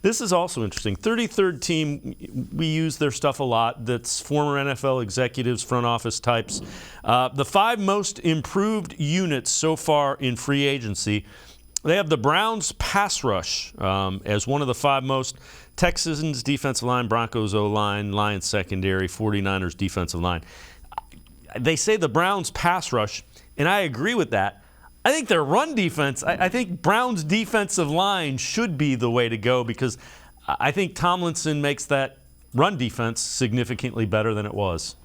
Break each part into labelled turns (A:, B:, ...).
A: This is also interesting. 33rd team, we use their stuff a lot. That's former NFL executives, front office types. The 5 most improved units so far in free agency. They have the Browns pass rush as one of the 5 most. Texans defensive line, Broncos O-line, Lions secondary, 49ers defensive line. They say the Browns pass rush, and I agree with that. I think their run defense, I think Browns defensive line should be the way to go because I think Tomlinson makes that run defense significantly better than it was.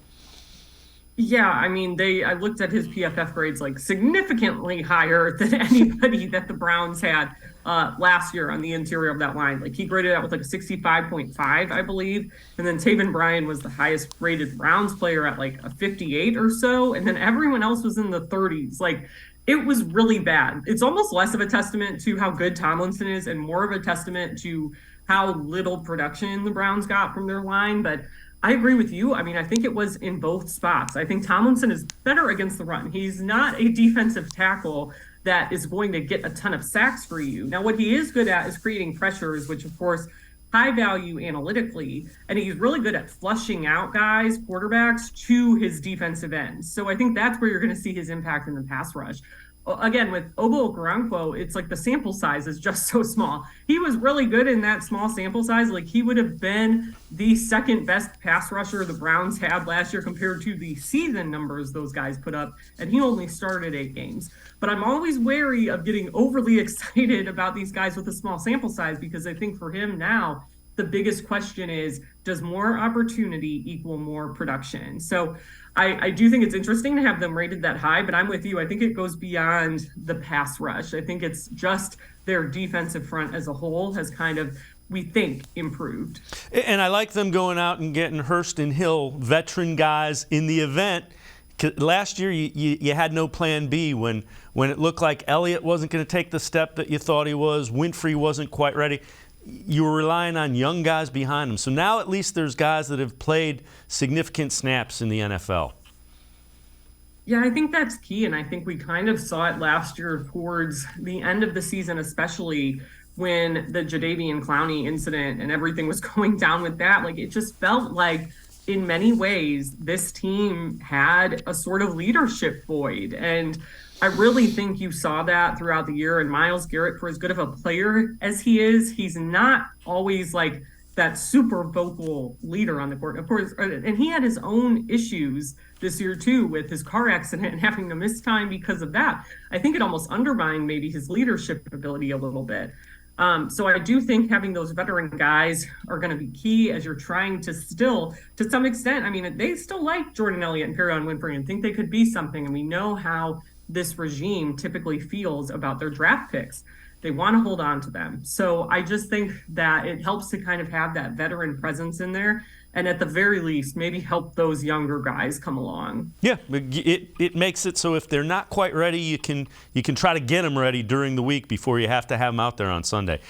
B: Yeah, I mean, I looked at his PFF grades like significantly higher than anybody that the Browns had last year on the interior of that line. Like he graded out with like a 65.5, I believe. And then Taven Bryan was the highest rated Browns player at like a 58 or so. And then everyone else was in the 30s. Like it was really bad. It's almost less of a testament to how good Tomlinson is and more of a testament to how little production the Browns got from their line. But I agree with you. I mean, I think it was in both spots. I think Tomlinson is better against the run. He's not a defensive tackle that is going to get a ton of sacks for you. Now, what he is good at is creating pressures, which, of course, high value analytically. And he's really good at flushing out guys, quarterbacks, to his defensive ends. So I think that's where you're going to see his impact in the pass rush. Again, with Obo Okoronkwo, it's like the sample size is just so small. He was really good in that small sample size. Like he would have been the second best pass rusher the Browns had last year compared to the season numbers those guys put up. And he only started 8 games. But I'm always wary of getting overly excited about these guys with a small sample size because I think for him now, the biggest question is, does more opportunity equal more production? So I do think it's interesting to have them rated that high, but I'm with you. I think it goes beyond the pass rush. I think it's just their defensive front as a whole has kind of, we think, improved.
A: And I like them going out and getting Hurst and Hill, veteran guys, in the event. Last year, you had no plan B when it looked like Elliott wasn't going to take the step that you thought he was. Winfrey wasn't quite ready. You were relying on young guys behind them. So now at least there's guys that have played significant snaps in the NFL.
B: Yeah, I think that's key. And I think we kind of saw it last year towards the end of the season, especially when the Jadeveon Clowney incident and everything was going down with that. Like it just felt like in many ways, this team had a sort of leadership void. And I really think you saw that throughout the year. And Myles Garrett, for as good of a player as he is, he's not always like that super vocal leader on the court. Of course, and he had his own issues this year too with his car accident and having to miss time because of that. I think it almost undermined maybe his leadership ability a little bit. So I do think having those veteran guys are going to be key as you're trying to still, to some extent, I mean, they still like Jordan Elliott and Perrion Winfrey and think they could be something. And we know how this regime typically feels about their draft picks. They want to hold on to them. So I just think that it helps to kind of have that veteran presence in there. And at the very least, maybe help those younger guys come along.
A: Yeah, it makes it so if they're not quite ready, you can try to get them ready during the week before you have to have them out there on Sunday.